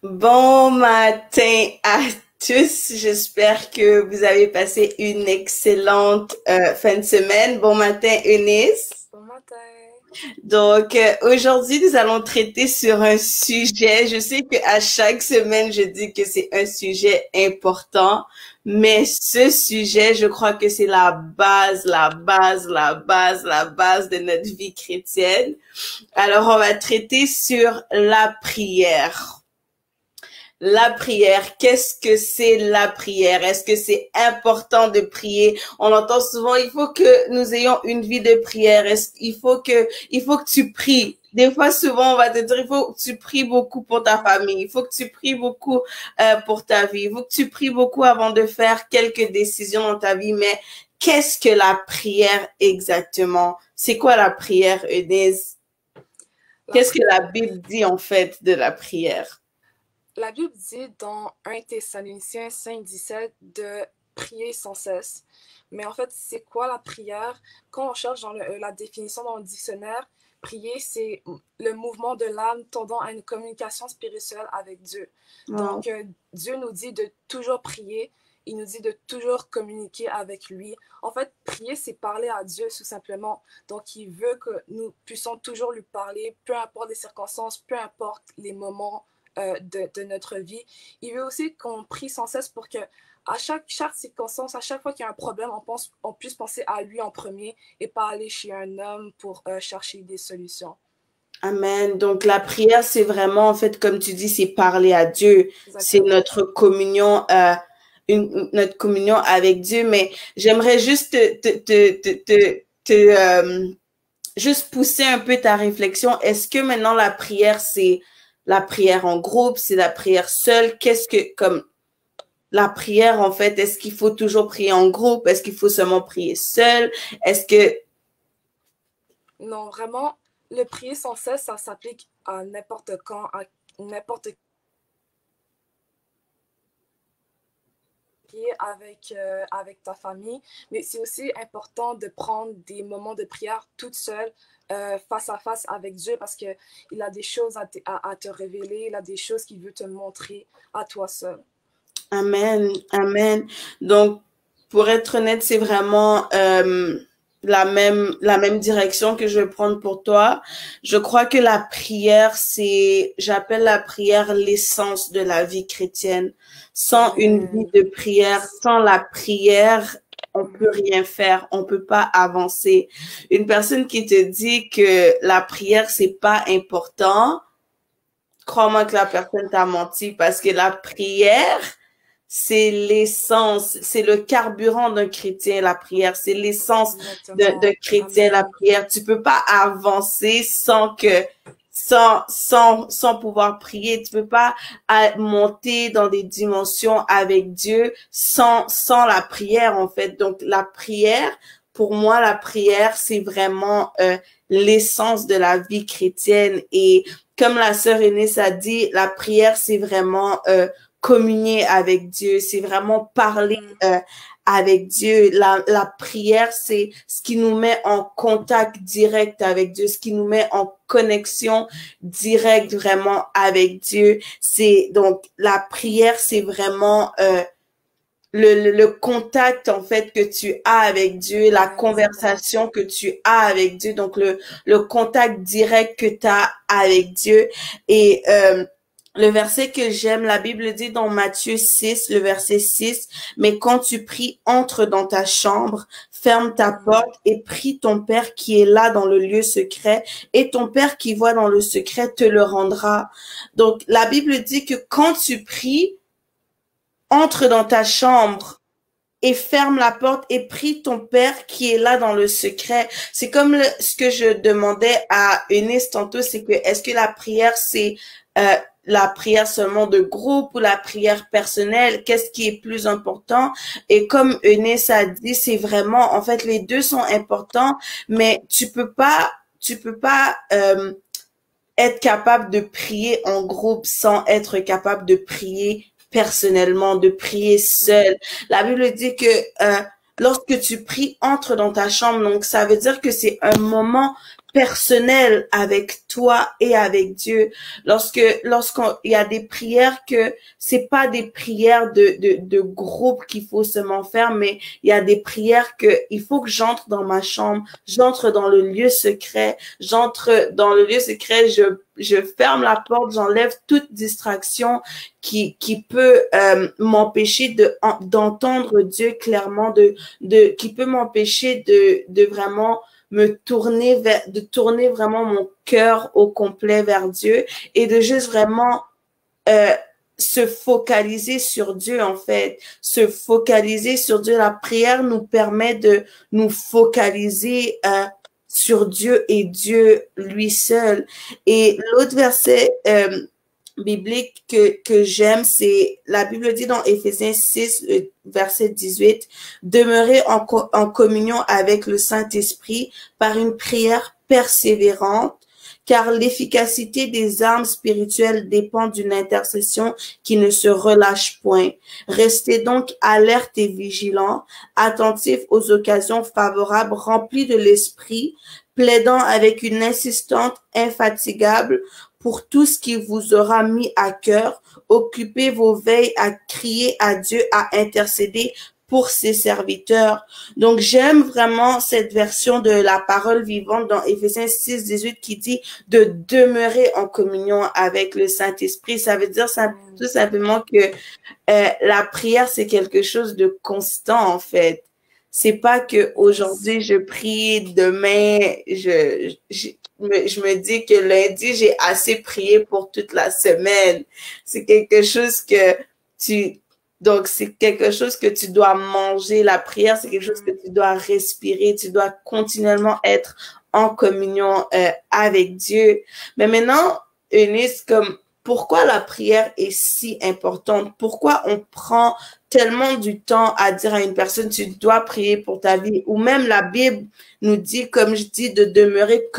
Bon matin à tous. J'espère que vous avez passé une excellente fin de semaine. Bon matin, Eunice. Bon matin. Aujourd'hui, nous allons traiter sur un sujet. Je sais que à chaque semaine, je dis que c'est un sujet important, mais ce sujet, je crois que c'est la base de notre vie chrétienne. Alors, on va traiter sur la prière. La prière, qu'est-ce que c'est la prière? Est-ce que c'est important de prier? On entend souvent, il faut que nous ayons une vie de prière. Il faut que tu pries. Des fois, souvent, on va te dire, il faut que tu pries beaucoup pour ta famille. Il faut que tu pries beaucoup pour ta vie. Il faut que tu pries beaucoup avant de faire quelques décisions dans ta vie. Mais qu'est-ce que la prière exactement? C'est quoi la prière, Eunice? La Qu'est-ce que la prière. Bible dit en fait de la prière? La Bible dit dans 1 Thessaloniciens 5:17 de prier sans cesse. Mais en fait, c'est quoi la prière? Quand on cherche dans la définition dans le dictionnaire, prier, c'est le mouvement de l'âme tendant à une communication spirituelle avec Dieu. Wow. Donc, Dieu nous dit de toujours prier. Il nous dit de toujours communiquer avec lui. En fait, prier, c'est parler à Dieu tout simplement. Donc, il veut que nous puissions toujours lui parler, peu importe les circonstances, peu importe les moments de notre vie. Il veut aussi qu'on prie sans cesse pour que à chaque circonstance, à chaque fois qu'il y a un problème, on puisse penser à lui en premier et pas aller chez un homme pour chercher des solutions. Amen. Donc la prière, c'est vraiment, en fait, comme tu dis, c'est parler à Dieu. C'est Exactement. notre communion, notre communion avec Dieu. Mais j'aimerais juste juste pousser un peu ta réflexion. Est-ce que maintenant la prière, c'est la prière en groupe, c'est la prière seule? Qu'est-ce que, comme la prière, en fait, est-ce qu'il faut toujours prier en groupe? Est-ce qu'il faut seulement prier seul? Est-ce que, Non, vraiment, le prier sans cesse, ça s'applique à n'importe quand, à n'importe prier avec ta famille, mais c'est aussi important de prendre des moments de prière toute seule, face à face avec Dieu, parce qu'il a des choses à te révéler, il a des choses qu'il veut te montrer à toi seul. Amen, amen. Donc, pour être honnête, c'est vraiment la même direction que je vais prendre pour toi. Je crois que la prière, j'appelle la prière l'essence de la vie chrétienne. Sans une vie Amen. de prière, Yes. sans la prière, on peut Mhm. rien faire, on peut pas avancer. Une personne qui te dit que la prière c'est pas important, crois-moi que la personne t'a menti parce que la prière c'est l'essence, c'est le carburant d'un chrétien, la prière. C'est l'essence d'un Exactement. chrétien, la Amen. prière. Tu peux pas avancer sans pouvoir prier. Tu peux pas monter dans des dimensions avec Dieu sans la prière, en fait. Donc, la prière, pour moi, la prière, c'est vraiment, l'essence de la vie chrétienne. Et comme la sœur Eunice a dit, la prière, c'est vraiment, communier avec Dieu, c'est vraiment parler Mhm. avec Dieu. La prière, c'est ce qui nous met en contact direct avec Dieu, ce qui nous met en connexion directe vraiment avec Dieu. C'est donc la prière, c'est vraiment le contact en fait que tu as avec Dieu, la Ouais, exactement. conversation que tu as avec Dieu, donc le contact direct que tu as avec Dieu. Et le verset que j'aime, la Bible dit dans Matthieu 6, le verset 6, mais quand tu pries, entre dans ta chambre, ferme ta Mhm. porte et prie ton Père qui est là dans le lieu secret, et ton Père qui voit dans le secret te le rendra. Donc la Bible dit que quand tu pries, entre dans ta chambre et ferme la porte et prie ton Père qui est là dans le secret. C'est comme ce que je demandais à Eunice tantôt, c'est que est-ce que la prière, c'est la prière seulement de groupe ou la prière personnelle? Qu'est-ce qui est plus important? Et comme Eunice a dit, c'est vraiment, en fait, les deux sont importants, mais tu peux pas être capable de prier en groupe sans être capable de prier personnellement, de prier Mhm. seul. La Bible dit que lorsque tu pries, entre dans ta chambre. Donc, ça veut dire que c'est un moment personnel avec toi et avec Dieu. Lorsqu'il y a des prières que c'est pas des prières de groupe qu'il faut seulement faire, mais il y a des prières que il faut que j'entre dans ma chambre, j'entre dans le lieu secret, je ferme la porte, j'enlève toute distraction qui peut m'empêcher d'entendre Dieu clairement, qui peut m'empêcher de vraiment de tourner vraiment mon cœur au complet vers Dieu et de juste vraiment se focaliser sur Dieu, en fait. Se focaliser sur Dieu. La prière nous permet de nous focaliser sur Dieu et Dieu lui seul. Et l'autre verset biblique que j'aime, c'est la Bible dit dans Éphésiens 6, verset 18, demeurez en communion avec le Saint-Esprit par une prière persévérante, car l'efficacité des armes spirituelles dépend d'une intercession qui ne se relâche point. Restez donc alerte et vigilant, attentifs aux occasions favorables, remplis de l'esprit, plaidant avec une insistance infatigable pour tout ce qui vous aura mis à cœur. Occupez vos veilles à crier à Dieu, à intercéder pour ses serviteurs. Donc, j'aime vraiment cette version de la parole vivante dans Éphésiens 6, 18 qui dit de demeurer en communion avec le Saint-Esprit. Ça veut dire tout simplement que la prière, c'est quelque chose de constant, en fait. C'est pas que aujourd'hui je prie, demain je me dis que lundi j'ai assez prié pour toute la semaine. C'est quelque chose que c'est quelque chose que tu dois manger. La prière, c'est quelque chose que tu dois respirer. Tu dois continuellement être en communion avec Dieu. Mais maintenant, Eunice, pourquoi la prière est si importante? Pourquoi on prend tellement du temps à dire à une personne, tu dois prier pour ta vie? Ou même la Bible nous dit, comme je dis, de demeurer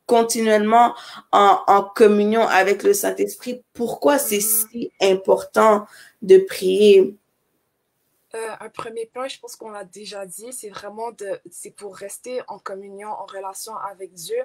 continuellement en communion avec le Saint-Esprit. Pourquoi c'est si important de prier? Un premier point, je pense qu'on l'a déjà dit, c'est pour rester en communion, en relation avec Dieu.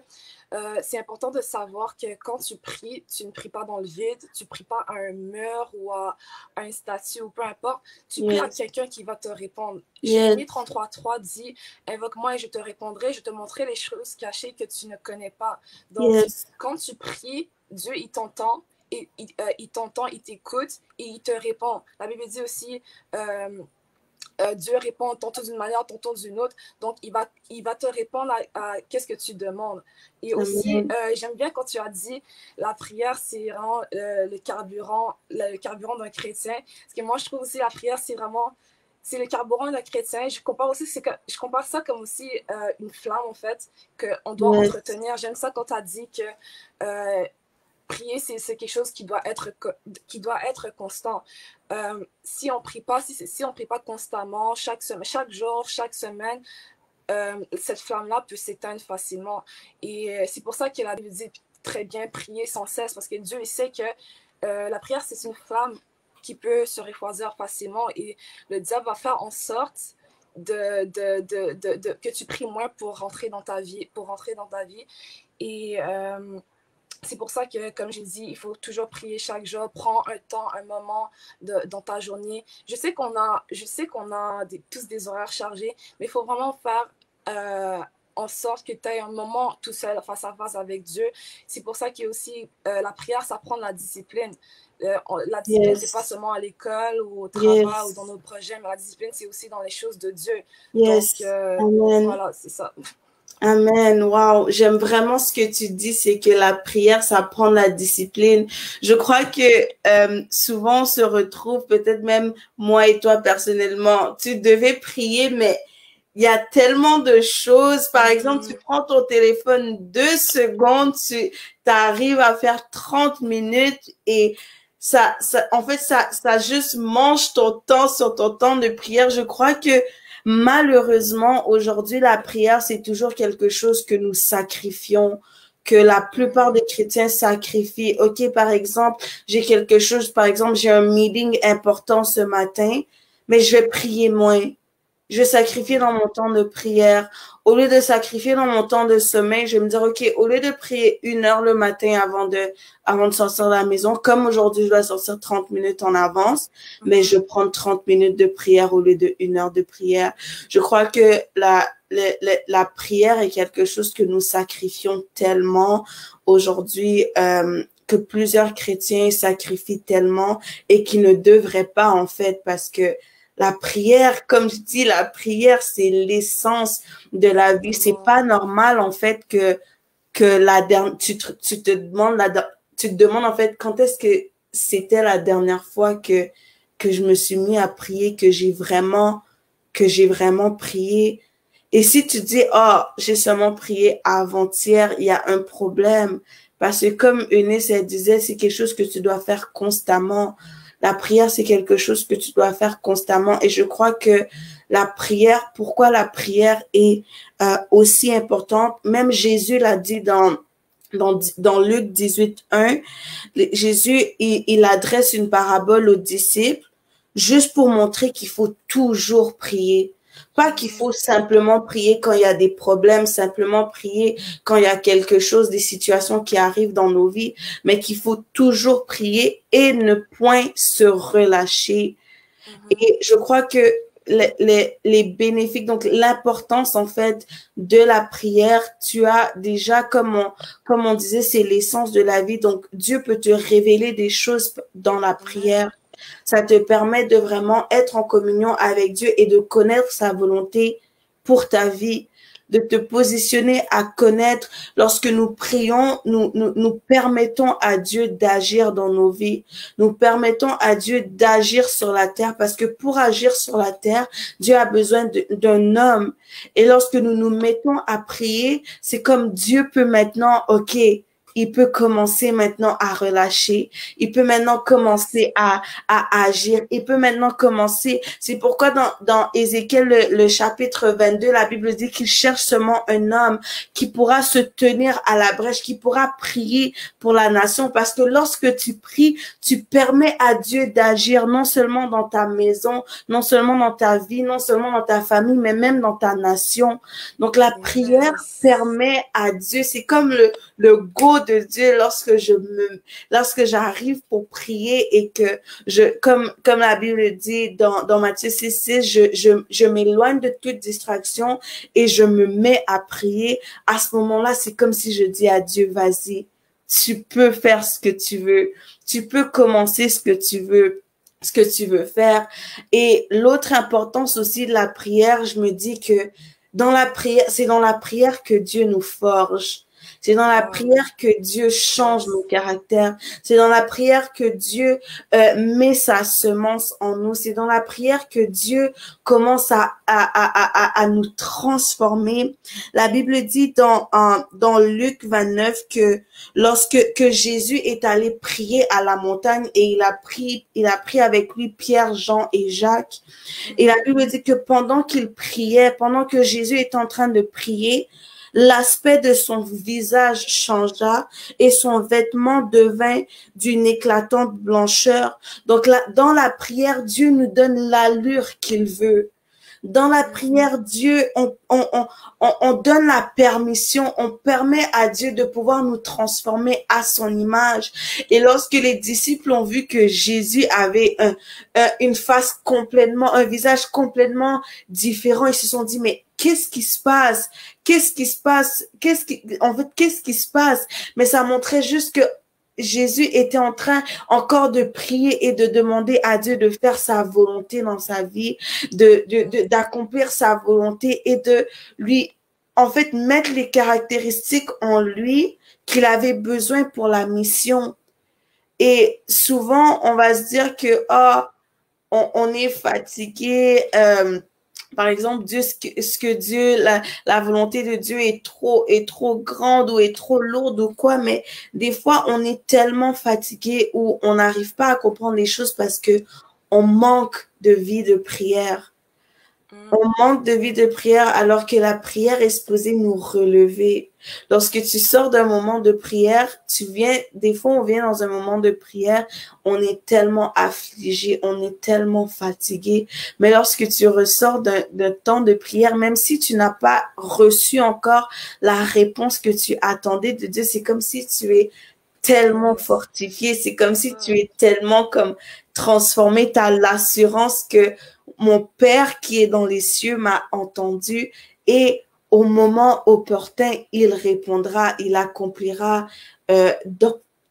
C'est important de savoir que quand tu pries, tu ne pries pas dans le vide, tu ne pries pas à un mur ou à un statut ou peu importe, tu pries à quelqu'un qui va te répondre. Jérémie 33.3 dit « Invoque-moi et je te répondrai, je te montrerai les choses cachées que tu ne connais pas. » Donc, quand tu pries, Dieu, il t'entend. Il t'entend, il t'écoute et il te répond. La Bible dit aussi Dieu répond tantôt d'une manière, tantôt d'une autre. Donc, il va te répondre à qu'est-ce que tu demandes. Et aussi, j'aime bien quand tu as dit la prière, c'est vraiment le carburant d'un chrétien. Parce que moi, je trouve aussi la prière, c'est le carburant d'un chrétien. Je compare ça comme aussi une flamme, en fait, qu'on doit entretenir. J'aime ça quand tu as dit que prier, c'est quelque chose qui doit être constant. Si on prie pas constamment, chaque jour, chaque semaine, cette flamme-là peut s'éteindre facilement. Et c'est pour ça que la Bible dit très bien prier sans cesse, parce que Dieu il sait que la prière, c'est une flamme qui peut se refroidir facilement et le diable va faire en sorte que tu pries moins pour rentrer dans ta vie. Et c'est pour ça que, comme j'ai dit, il faut toujours prier chaque jour. Prends un temps, un moment dans ta journée. Je sais qu'on a tous des horaires chargés, mais il faut vraiment faire en sorte que tu aies un moment tout seul, face à face avec Dieu. C'est pour ça qu'il y a aussi la prière, ça prend de la discipline. La discipline, c'est pas seulement à l'école ou au travail ou dans nos projets, mais la discipline, c'est aussi dans les choses de Dieu. Donc, voilà, c'est ça. Amen. Wow. J'aime vraiment ce que tu dis, c'est que la prière, ça prend de la discipline. Je crois que souvent on se retrouve, peut-être même moi et toi personnellement, tu devais prier, mais il y a tellement de choses. Par exemple, tu prends ton téléphone 2 secondes, tu arrives à faire 30 minutes et ça juste mange ton temps sur ton temps de prière. Je crois que malheureusement, aujourd'hui, la prière, c'est toujours quelque chose que nous sacrifions, que la plupart des chrétiens sacrifient. OK, par exemple, j'ai un meeting important ce matin, mais je vais prier moins. je vais sacrifier dans mon temps de prière. Au lieu de sacrifier dans mon temps de sommeil, je vais me dire, OK, au lieu de prier 1 heure le matin avant de sortir de la maison, comme aujourd'hui, je dois sortir 30 minutes en avance, mais je prends 30 minutes de prière au lieu de 1 heure de prière. Je crois que la prière est quelque chose que nous sacrifions tellement aujourd'hui, que plusieurs chrétiens sacrifient tellement et qui ne devraient pas, en fait, parce que la prière, comme je dis, la prière, c'est l'essence de la vie. C'est pas normal, en fait, que la dernière, tu te demandes, en fait, quand est-ce que c'était la dernière fois que je me suis mis à prier, que j'ai vraiment prié. Et si tu dis, oh, j'ai seulement prié avant-hier, il y a un problème. Parce que comme Eunice, elle disait, c'est quelque chose que tu dois faire constamment. La prière, c'est quelque chose que tu dois faire constamment. Et je crois que la prière, pourquoi la prière est aussi importante, même Jésus l'a dit dans Luc 18:1, Jésus, il adresse une parabole aux disciples juste pour montrer qu'il faut toujours prier. Pas qu'il faut simplement prier quand il y a des problèmes, simplement prier quand il y a quelque chose, des situations qui arrivent dans nos vies, mais qu'il faut toujours prier et ne point se relâcher. Et je crois que les bénéfices, donc l'importance en fait de la prière, tu as déjà, comme on disait, c'est l'essence de la vie. Donc Dieu peut te révéler des choses dans la prière. Ça te permet de vraiment être en communion avec Dieu et de connaître sa volonté pour ta vie, de te positionner à connaître. Lorsque nous prions, nous permettons à Dieu d'agir dans nos vies. Nous permettons à Dieu d'agir sur la terre parce que pour agir sur la terre, Dieu a besoin d'un homme. Et lorsque nous nous mettons à prier, c'est comme Dieu peut maintenant, OK, il peut commencer maintenant à relâcher. Il peut maintenant commencer à agir. Il peut maintenant commencer. C'est pourquoi dans Ézéchiel, le chapitre 22, la Bible dit qu'il cherche seulement un homme qui pourra se tenir à la brèche, qui pourra prier pour la nation. Parce que lorsque tu pries, tu permets à Dieu d'agir non seulement dans ta maison, non seulement dans ta vie, non seulement dans ta famille, mais même dans ta nation. Donc la prière permet à Dieu, c'est comme le go de Dieu lorsque j'arrive pour prier et que comme la Bible dit dans Matthieu 6:6, je m'éloigne de toute distraction et je me mets à prier. À ce moment-là, c'est comme si je dis à Dieu, vas-y, tu peux faire ce que tu veux. Tu peux commencer ce que tu veux faire. Et l'autre importance aussi de la prière, je me dis que dans la prière, c'est dans la prière que Dieu nous forge. C'est dans la prière que Dieu change nos caractères. C'est dans la prière que Dieu met sa semence en nous. C'est dans la prière que Dieu commence à nous transformer. La Bible dit dans Luc 29 que que Jésus est allé prier à la montagne et il a pris avec lui Pierre, Jean et Jacques. Et la Bible dit que pendant qu'il priait, pendant que Jésus était en train de prier, l'aspect de son visage changea et son vêtement devint d'une éclatante blancheur. Donc dans la prière, Dieu nous donne l'allure qu'il veut. Dans la prière, Dieu, on donne la permission, on permet à Dieu de pouvoir nous transformer à son image. Et lorsque les disciples ont vu que Jésus avait une face complètement, un visage complètement différent, ils se sont dit, mais qu'est-ce qui se passe? Qu'est-ce qui se passe? Qu'est-ce qui se passe? Mais ça montrait juste que Jésus était en train encore de prier et de demander à Dieu de faire sa volonté dans sa vie, d'accomplir sa volonté et de lui, en fait, mettre les caractéristiques en lui qu'il avait besoin pour la mission. Et souvent, on va se dire que, on est fatigué, par exemple, Dieu, ce que Dieu, la volonté de Dieu est trop grande ou est trop lourde ou quoi, mais des fois, on est tellement fatigué ou on n'arrive pas à comprendre les choses parce que on manque de vie de prière. On manque de vie de prière alors que la prière est supposée nous relever. Lorsque tu sors d'un moment de prière, des fois on vient dans un moment de prière, on est tellement affligé, on est tellement fatigué. Mais lorsque tu ressors d'un temps de prière, même si tu n'as pas reçu encore la réponse que tu attendais de Dieu, c'est comme si tu es tellement fortifié, c'est comme si tu es tellement comme transformé, tu as l'assurance que mon Père qui est dans les cieux m'a entendu et au moment opportun, il répondra, il accomplira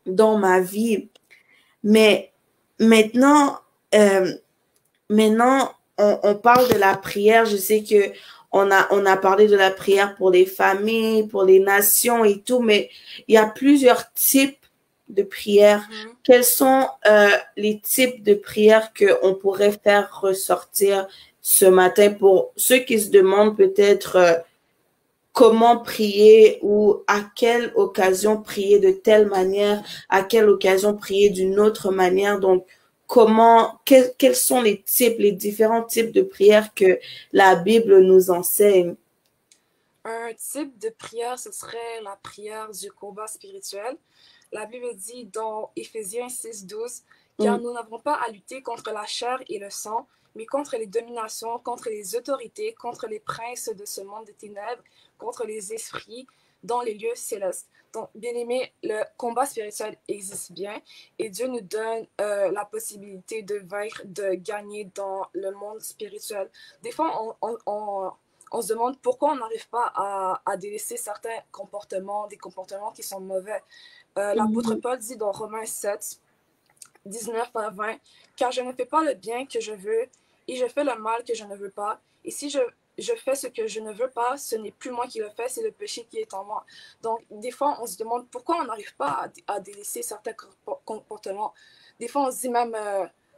dans ma vie. Mais maintenant, euh, maintenant on parle de la prière. Je sais que on a parlé de la prière pour les familles, pour les nations et tout, mais il y a plusieurs types de prières. Quels sont les types de prières qu'on pourrait faire ressortir ce matin pour ceux qui se demandent peut-être comment prier ou à quelle occasion prier de telle manière, à quelle occasion prier d'une autre manière. Donc, quels sont les différents types de prières que la Bible nous enseigne? Un type de prière, ce serait la prière du combat spirituel. La Bible dit dans Éphésiens 6:12, car nous n'avons pas à lutter contre la chair et le sang, mais contre les dominations, contre les autorités, contre les princes de ce monde des ténèbres, contre les esprits dans les lieux célestes. Donc, bien aimé, le combat spirituel existe bien et Dieu nous donne la possibilité de vaincre, de gagner dans le monde spirituel. Des fois, on se demande pourquoi on n'arrive pas à délaisser certains comportements, des comportements qui sont mauvais. L'apôtre Paul dit dans Romains 7, 19 à 20, car je ne fais pas le bien que je veux et je fais le mal que je ne veux pas. Et si je fais ce que je ne veux pas, ce n'est plus moi qui le fais, c'est le péché qui est en moi. Donc, des fois, on se demande pourquoi on n'arrive pas à délaisser certains comportements. Des fois, on se dit même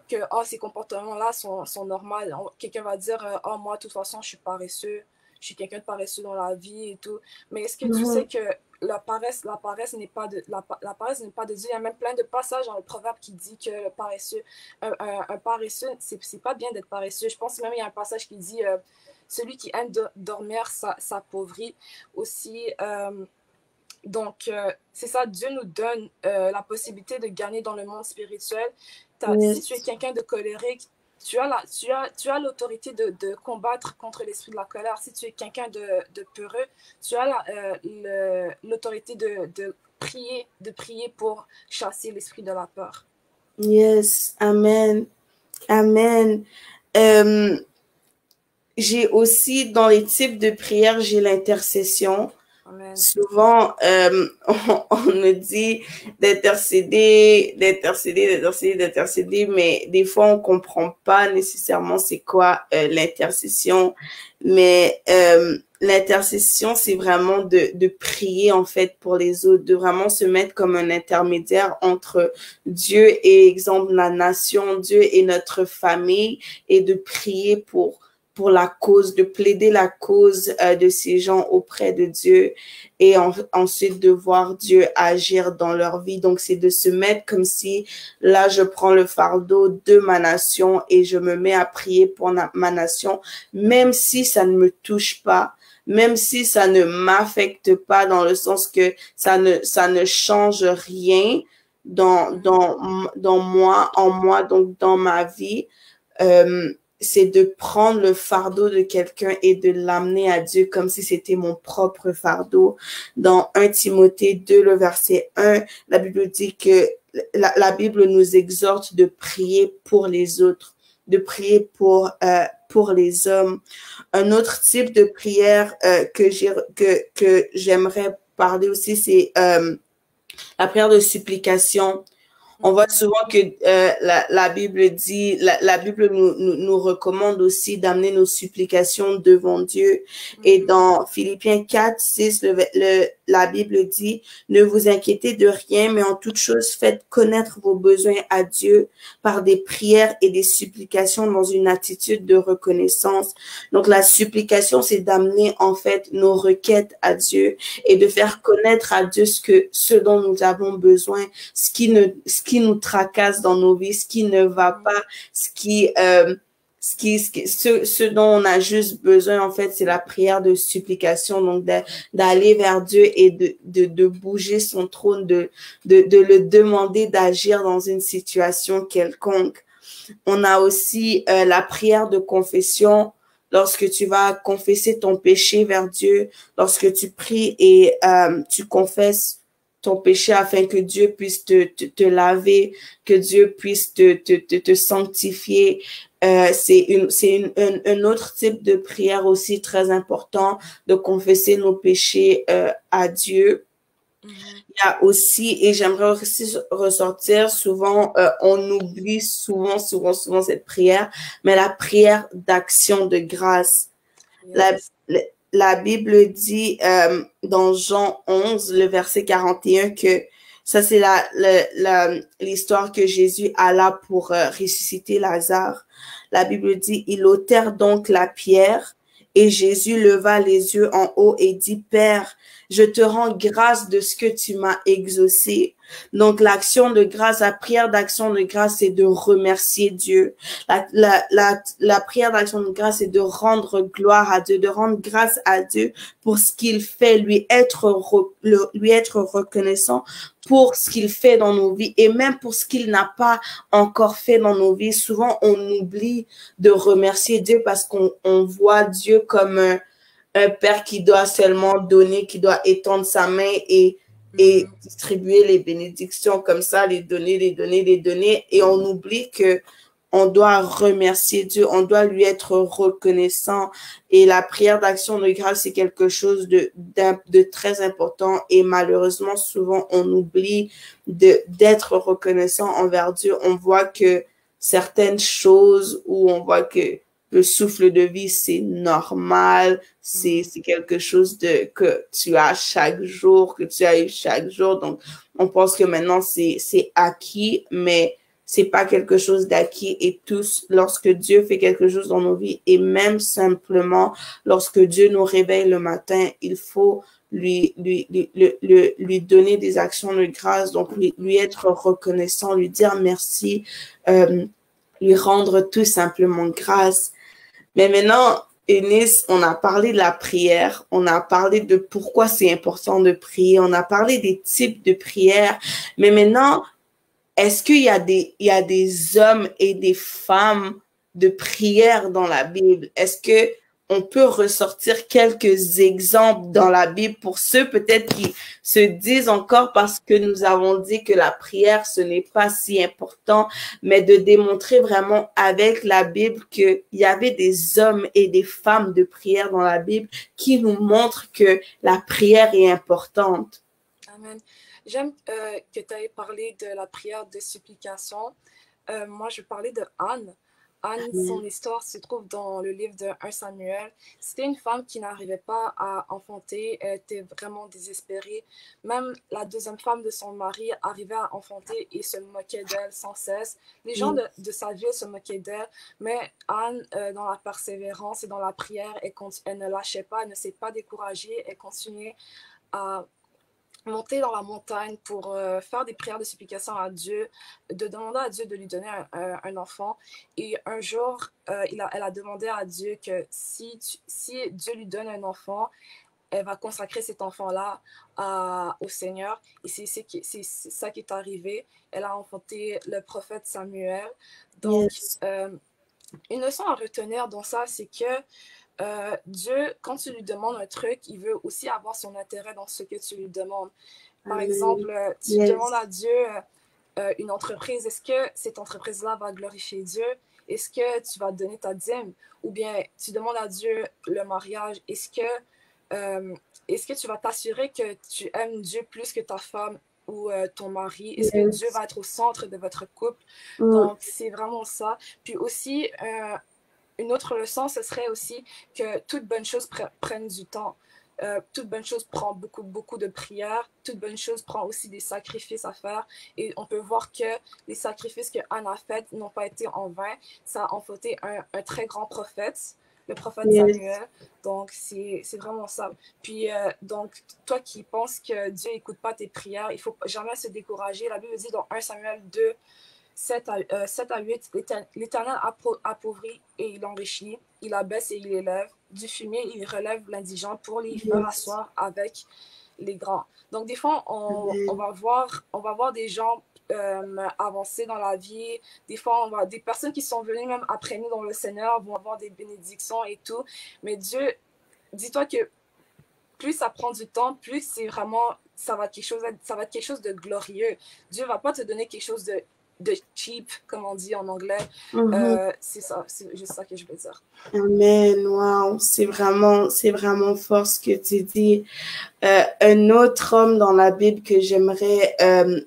que ces comportements-là sont normaux. Quelqu'un va dire moi, de toute façon, je suis paresseux, je suis quelqu'un de paresseux dans la vie et tout. Mais est-ce que tu sais que la paresse n'est pas de Dieu. Il y a même plein de passages dans le proverbe qui dit que le paresseux, un paresseux, c'est pas bien d'être paresseux. Je pense même qu'il y a un passage qui dit celui qui aime dormir s'appauvrit aussi. Donc, c'est ça, Dieu nous donne la possibilité de gagner dans le monde spirituel. Si tu es quelqu'un de colérique, tu as l'autorité de combattre contre l'esprit de la colère. Si tu es quelqu'un de peureux, tu as l'autorité de prier pour chasser l'esprit de la peur. Yes, amen, amen. J'ai aussi, dans les types de prières, j'ai l'intercession. Amen. Souvent, on me dit d'intercéder, mais des fois, on comprend pas nécessairement c'est quoi l'intercession. Mais l'intercession, c'est vraiment de prier, en fait, pour les autres, de vraiment se mettre comme un intermédiaire entre Dieu et, exemple, la nation, Dieu et notre famille, et de prier pour la cause, de plaider la cause de ces gens auprès de Dieu et ensuite de voir Dieu agir dans leur vie. Donc, c'est de se mettre comme si, là, je prends le fardeau de ma nation et je me mets à prier pour ma nation, même si ça ne me touche pas, même si ça ne m'affecte pas dans le sens que ça ne change rien dans moi, en moi, donc dans ma vie. C'est de prendre le fardeau de quelqu'un et de l'amener à Dieu comme si c'était mon propre fardeau. Dans 1 Timothée 2, le verset 1, la Bible dit que la Bible nous exhorte de prier pour les autres, de prier pour les hommes. Un autre type de prière que j'aimerais parler aussi, c'est la prière de supplication. On voit souvent que la Bible dit, la Bible nous recommande aussi d'amener nos supplications devant Dieu. Et dans Philippiens 4:6, la Bible dit, ne vous inquiétez de rien, mais en toute chose, faites connaître vos besoins à Dieu par des prières et des supplications dans une attitude de reconnaissance. Donc, la supplication, c'est d'amener en fait nos requêtes à Dieu et de faire connaître à Dieu ce dont nous avons besoin, ce qui nous tracasse dans nos vies, ce qui ne va pas, ce ce dont on a juste besoin, en fait, c'est la prière de supplication, donc d'aller vers Dieu et de bouger son trône, de le demander d'agir dans une situation quelconque. On a aussi la prière de confession, lorsque tu vas confesser ton péché vers Dieu, lorsque tu pries et tu confesses ton péché afin que Dieu puisse te laver, que Dieu puisse te sanctifier. C'est un autre type de prière aussi très important, de confesser nos péchés à Dieu. Il y a aussi, et j'aimerais aussi ressortir, souvent, on oublie souvent cette prière, mais la prière d'action de grâce. La, Yes. la Bible dit dans Jean 11, le verset 41, que ça, c'est l'histoire que Jésus alla pour ressusciter Lazare. La Bible dit, ils ôtèrent donc la pierre et Jésus leva les yeux en haut et dit, Père, je te rends grâce de ce que tu m'as exaucé. Donc, l'action de grâce, la prière d'action de grâce, c'est de remercier Dieu. La prière d'action de grâce, c'est de rendre gloire à Dieu, de rendre grâce à Dieu pour ce qu'il fait, lui être reconnaissant pour ce qu'il fait dans nos vies et même pour ce qu'il n'a pas encore fait dans nos vies. Souvent, on oublie de remercier Dieu parce qu'on voit Dieu comme un père qui doit seulement donner, qui doit étendre sa main et distribuer les bénédictions comme ça, les donner, les donner, les donner. Et on oublie que on doit remercier Dieu, on doit lui être reconnaissant. Et la prière d'action de grâce, c'est quelque chose de très important. Et malheureusement, souvent, on oublie d'être reconnaissant envers Dieu. On voit que certaines choses où on voit que le souffle de vie, c'est normal, c'est quelque chose que tu as chaque jour, que tu as eu chaque jour. Donc, on pense que maintenant, c'est acquis, mais c'est pas quelque chose d'acquis. Et tous, lorsque Dieu fait quelque chose dans nos vies, et même simplement lorsque Dieu nous réveille le matin, il faut lui donner des actions de grâce, donc lui être reconnaissant, lui dire merci, lui rendre tout simplement grâce. Mais maintenant, Eunice, on a parlé de la prière, on a parlé de pourquoi c'est important de prier, on a parlé des types de prières, mais maintenant, est-ce qu'il y a des hommes et des femmes de prière dans la Bible? Est-ce que on peut ressortir quelques exemples dans la Bible pour ceux peut-être qui se disent encore parce que nous avons dit que la prière, ce n'est pas si important, mais de démontrer vraiment avec la Bible qu'il y avait des hommes et des femmes de prière dans la Bible qui nous montrent que la prière est importante. Amen. J'aime que tu aies parlé de la prière de supplication. Moi, je parlais de Anne. Anne, son histoire se trouve dans le livre de 1 Samuel. C'était une femme qui n'arrivait pas à enfanter, elle était vraiment désespérée. Même la deuxième femme de son mari arrivait à enfanter et se moquait d'elle sans cesse. Les gens de sa ville se moquaient d'elle, mais Anne, dans la persévérance et dans la prière, elle ne lâchait pas, elle ne s'est pas découragée, elle continuait à monter dans la montagne pour faire des prières de supplication à Dieu, de demander à Dieu de lui donner un enfant. Et un jour, elle a demandé à Dieu que si Dieu lui donne un enfant, elle va consacrer cet enfant-là au Seigneur. Et c'est ça qui est arrivé. Elle a enfanté le prophète Samuel. Donc, une leçon à retenir dans ça, c'est que Dieu, quand tu lui demandes un truc, il veut aussi avoir son intérêt dans ce que tu lui demandes. Par exemple, tu demandes à Dieu une entreprise, est-ce que cette entreprise-là va glorifier Dieu? Est-ce que tu vas donner ta dîme? Ou bien tu demandes à Dieu le mariage, est-ce que tu vas t'assurer que tu aimes Dieu plus que ta femme ou ton mari? Est-ce que Dieu va être au centre de votre couple? Donc, c'est vraiment ça. Puis aussi, une autre leçon, ce serait aussi que toute bonne chose prenne du temps. Toute bonne chose prend beaucoup de prières. Toute bonne chose prend aussi des sacrifices à faire. Et on peut voir que les sacrifices que Anne a faits n'ont pas été en vain. Ça a enfanté un très grand prophète, le prophète Samuel. Donc, c'est vraiment ça. Puis, donc, toi qui penses que Dieu n'écoute pas tes prières, il ne faut jamais se décourager. La Bible dit dans 1 Samuel 2, 7 à 8, l'Éternel appauvrit et il enrichit, il abaisse et il élève. Du fumier, il relève l'indigent pour les faire Yes. asseoir avec les grands. Donc, des fois, on Amen. va voir des gens avancer dans la vie. Des fois, des personnes qui sont venues même après nous dans le Seigneur vont avoir des bénédictions et tout. Mais Dieu, dis-toi que plus ça prend du temps, plus c'est vraiment, ça va être quelque chose de glorieux. Dieu va pas te donner quelque chose de cheap, comme on dit en anglais. Mhm. C'est ça, c'est juste ça que je veux dire. Amen. Wow, c'est vraiment fort ce que tu dis. Un autre homme dans la Bible que j'aimerais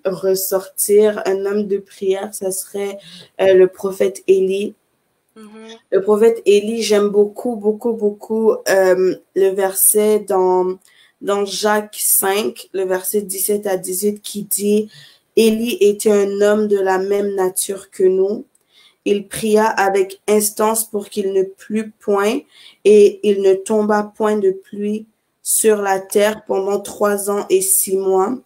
ressortir, un homme de prière, ça serait le prophète Élie. Mhm. Le prophète Élie, j'aime beaucoup, beaucoup, beaucoup le verset dans Jacques 5, le verset 17 à 18 qui dit, Élie était un homme de la même nature que nous. Il pria avec instance pour qu'il ne plût point et il ne tomba point de pluie sur la terre pendant 3 ans et 6 mois.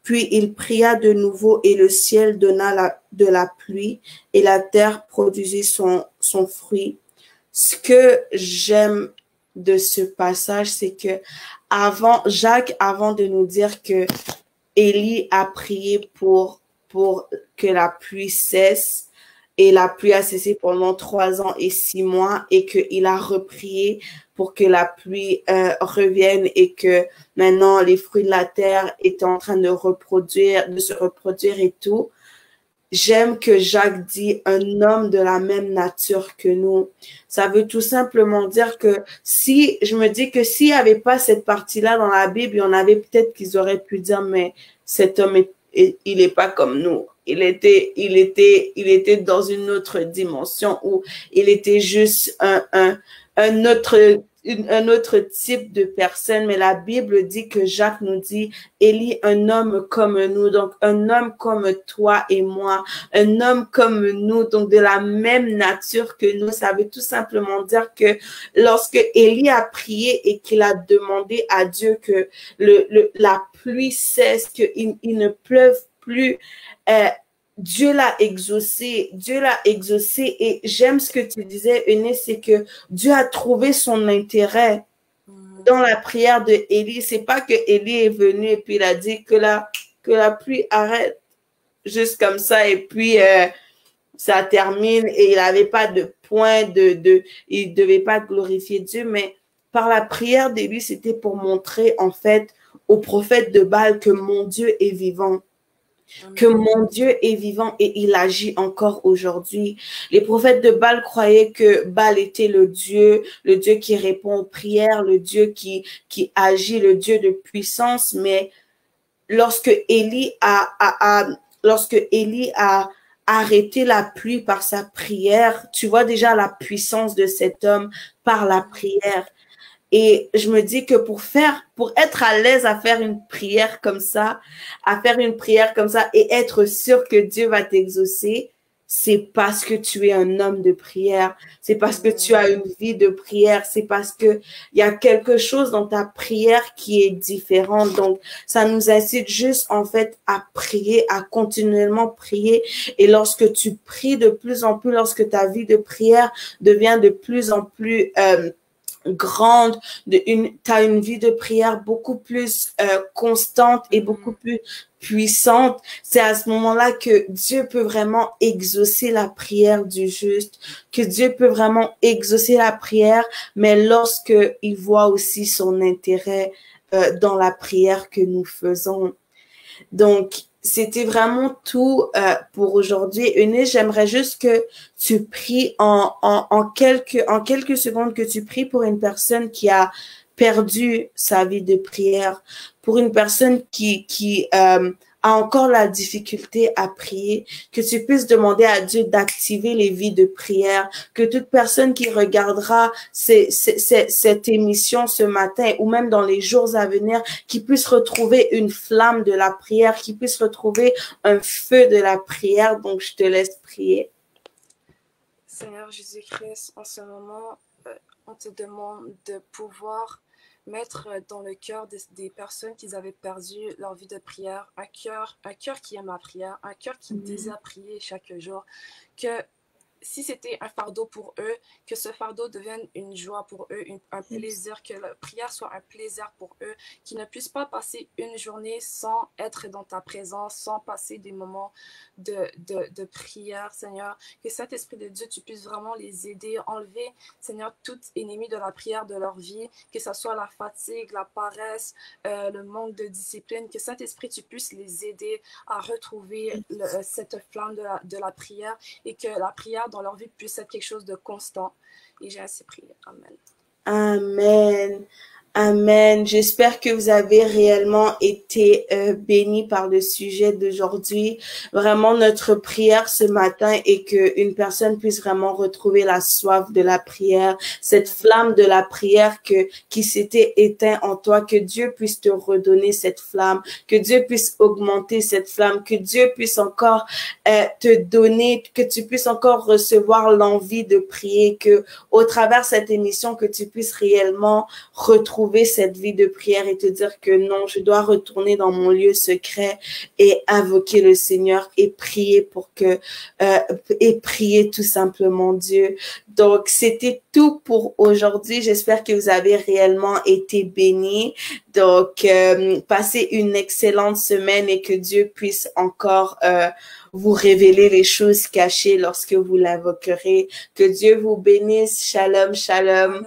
Puis il pria de nouveau et le ciel donna de la pluie et la terre produisit son fruit. Ce que j'aime de ce passage, c'est que Jacques, avant de nous dire que Élie a prié pour que la pluie cesse, et la pluie a cessé pendant 3 ans et 6 mois et qu'il a reprié pour que la pluie revienne et que maintenant les fruits de la terre étaient en train de se reproduire et tout. J'aime que Jacques dit un homme de la même nature que nous. Ça veut tout simplement dire que je me dis que s'il n'y avait pas cette partie-là dans la Bible, il y en avait peut-être qu'ils auraient pu dire, mais cet homme il est pas comme nous. Il était dans une autre dimension où il était juste un un autre type de personne. Mais la Bible dit que Jacques nous dit, Élie, un homme comme nous, donc un homme comme toi et moi, un homme comme nous, donc de la même nature que nous. Ça veut tout simplement dire que lorsque Élie a prié et qu'il a demandé à Dieu que la pluie cesse, qu'il ne pleuve plus, Dieu l'a exaucé, Dieu l'a exaucé. Et j'aime ce que tu disais, Eunice, c'est que Dieu a trouvé son intérêt dans la prière de Élie. C'est pas que Élie est venu et puis il a dit que la pluie arrête juste comme ça et puis ça termine et il n'avait pas de point il devait pas glorifier Dieu, mais par la prière d'Élie, c'était pour montrer en fait au prophète de Baal que mon Dieu est vivant, que mon Dieu est vivant et il agit encore aujourd'hui. Les prophètes de Baal croyaient que Baal était le Dieu qui répond aux prières, le Dieu qui agit, le Dieu de puissance. Mais lorsque lorsque Élie a arrêté la pluie par sa prière, tu vois déjà la puissance de cet homme par la prière. Et je me dis que pour être à l'aise à faire une prière comme ça, et être sûr que Dieu va t'exaucer, c'est parce que tu es un homme de prière. C'est parce que tu as une vie de prière. C'est parce que il y a quelque chose dans ta prière qui est différent. Donc, ça nous incite juste, en fait, à prier, à continuellement prier. Et lorsque tu pries de plus en plus, lorsque ta vie de prière devient de plus en plus, grande, t'as une vie de prière beaucoup plus constante et beaucoup plus puissante. C'est à ce moment-là que Dieu peut vraiment exaucer la prière du juste, que Dieu peut vraiment exaucer la prière, mais lorsque il voit aussi son intérêt dans la prière que nous faisons. Donc, c'était vraiment tout pour aujourd'hui. Eunice, j'aimerais juste que tu pries en quelques secondes, que tu pries pour une personne qui a perdu sa vie de prière, pour une personne qui a encore la difficulté à prier, que tu puisses demander à Dieu d'activer les vies de prière, que toute personne qui regardera cette émission ce matin ou même dans les jours à venir, qui puisse retrouver une flamme de la prière, qui puisse retrouver un feu de la prière. Donc, je te laisse prier. Seigneur Jésus-Christ, en ce moment, on te demande de pouvoir mettre dans le cœur des personnes qui avaient perdu leur vie de prière, un cœur qui aime la prière, un cœur qui désire prier chaque jour, que si c'était un fardeau pour eux, que ce fardeau devienne une joie pour eux, un plaisir, que la prière soit un plaisir pour eux, qu'ils ne puissent pas passer une journée sans être dans ta présence, sans passer des moments de prière, Seigneur. Que Saint-Esprit de Dieu, tu puisses vraiment les aider, enlever, Seigneur, tout ennemi de la prière de leur vie, que ce soit la fatigue, la paresse, le manque de discipline, que Saint-Esprit, tu puisses les aider à retrouver cette flamme de la prière et que la prière dans leur vie puisse être quelque chose de constant. Et j'ai ainsi prié. Amen. Amen. Amen. J'espère que vous avez réellement été bénis par le sujet d'aujourd'hui. Vraiment, notre prière ce matin est que une personne puisse vraiment retrouver la soif de la prière, cette flamme de la prière qui s'était éteinte en toi, que Dieu puisse te redonner cette flamme, que Dieu puisse augmenter cette flamme, que Dieu puisse encore te donner, que tu puisses encore recevoir l'envie de prier, que au travers de cette émission, que tu puisses réellement retrouver cette vie de prière et te dire que non, je dois retourner dans mon lieu secret et invoquer le Seigneur et prier et prier tout simplement Dieu. Donc, c'était tout pour aujourd'hui. J'espère que vous avez réellement été bénis. Donc, passez une excellente semaine et que Dieu puisse encore vous révéler les choses cachées lorsque vous l'invoquerez. Que Dieu vous bénisse. Shalom, shalom.